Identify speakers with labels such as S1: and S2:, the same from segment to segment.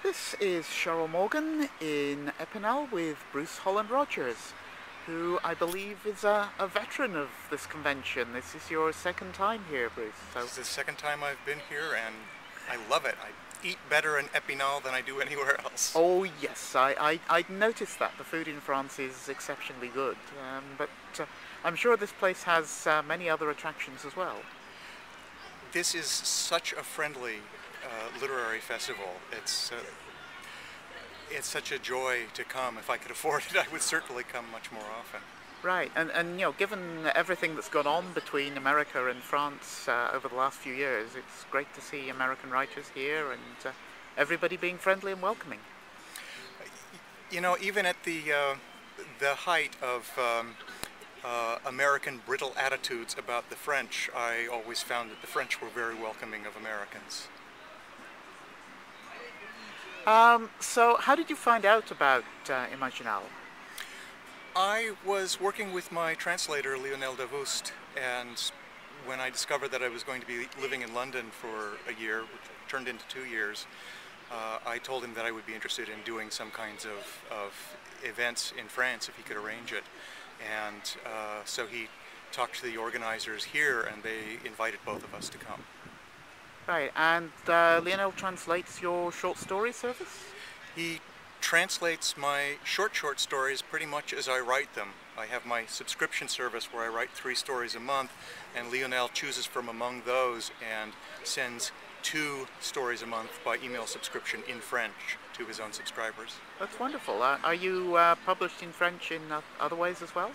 S1: This is Cheryl Morgan in Epinal with Bruce Holland Rogers, who I believe is a veteran of this convention. This is your second time here, Bruce.
S2: This is the second time I've been here, and I love it. I eat better in Epinal than I do anywhere else.
S1: Oh yes, I noticed that. The food in France is exceptionally good, but I'm sure this place has many other attractions as well.
S2: This is such a friendly literary festival. It's such a joy to come. If I could afford it, I would certainly come much more often.
S1: Right, and you know, given everything that's gone on between America and France over the last few years, it's great to see American writers here and everybody being friendly and welcoming.
S2: You know, even at the height of American brittle attitudes about the French, I always found that the French were very welcoming of Americans.
S1: So how did you find out about Imaginales?
S2: I was working with my translator, Lionel Davoust, and when I discovered that I was going to be living in London for a year, which turned into 2 years, I told him that I would be interested in doing some kinds of events in France if he could arrange it. And so he talked to the organizers here, and they invited both of us to come.
S1: Right, and Lionel translates your short story service?
S2: He translates my short stories pretty much as I write them. I have my subscription service where I write 3 stories a month, and Lionel chooses from among those and sends 2 stories a month by email subscription in French to his own subscribers.
S1: That's wonderful. Are you published in French in other ways as well?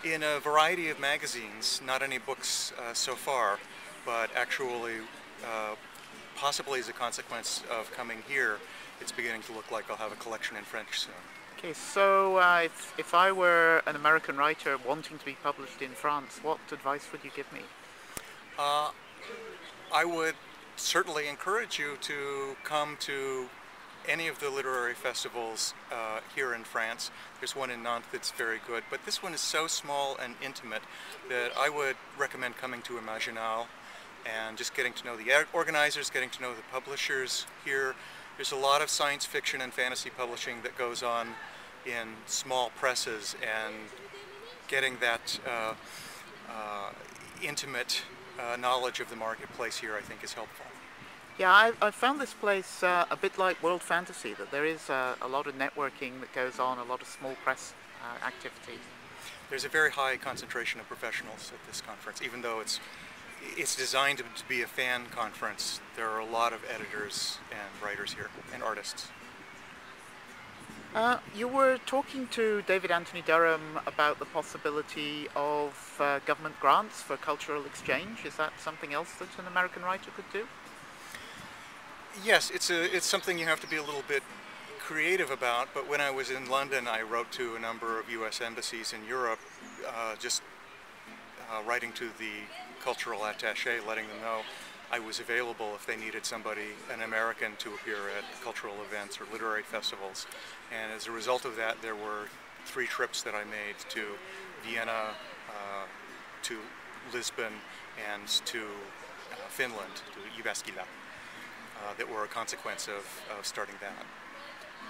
S2: In a variety of magazines, not any books so far, but actually possibly as a consequence of coming here, it's beginning to look like I'll have a collection in French soon.
S1: Okay, so if I were an American writer wanting to be published in France, what advice would you give me?
S2: I would certainly encourage you to come to any of the literary festivals here in France. There's one in Nantes that's very good, but this one is so small and intimate that I would recommend coming to Imaginales and just getting to know the organizers, getting to know the publishers here. There's a lot of science fiction and fantasy publishing that goes on in small presses, and getting that intimate knowledge of the marketplace here I think is helpful.
S1: Yeah, I found this place a bit like World Fantasy, that there is a lot of networking that goes on, a lot of small press activities.
S2: There's a very high concentration of professionals at this conference. Even though it's designed to be a fan conference, there are a lot of editors and writers here, and artists.
S1: You were talking to David Anthony Durham about the possibility of government grants for cultural exchange. Is that something else that an American writer could do?
S2: Yes, it's something you have to be a little bit creative about, but when I was in London I wrote to a number of US embassies in Europe, writing to the cultural attaché, letting them know I was available if they needed somebody, an American, to appear at cultural events or literary festivals. And as a result of that, there were 3 trips that I made to Vienna, to Lisbon, and to Finland, to Jyväskylä, that were a consequence of starting that.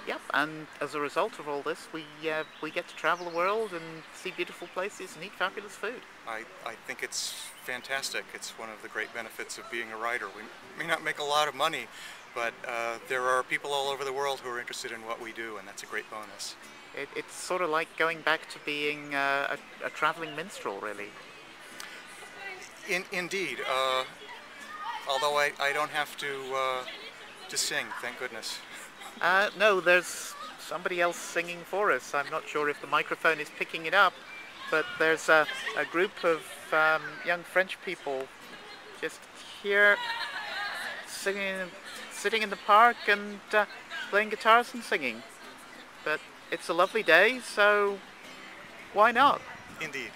S1: Yep, and as a result of all this, we get to travel the world and see beautiful places and eat fabulous food.
S2: I think it's fantastic. It's one of the great benefits of being a writer. We may not make a lot of money, but there are people all over the world who are interested in what we do, and that's a great bonus.
S1: It's sort of like going back to being a traveling minstrel, really.
S2: Indeed. Although I don't have to sing, thank goodness.
S1: No, there's somebody else singing for us. I'm not sure if the microphone is picking it up, but there's a group of young French people just here singing, sitting in the park and playing guitars and singing. But it's a lovely day, so why not?
S2: Indeed.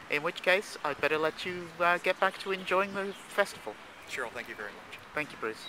S1: In which case, I'd better let you get back to enjoying the festival.
S2: Cheryl, thank you very much.
S1: Thank you, Bruce.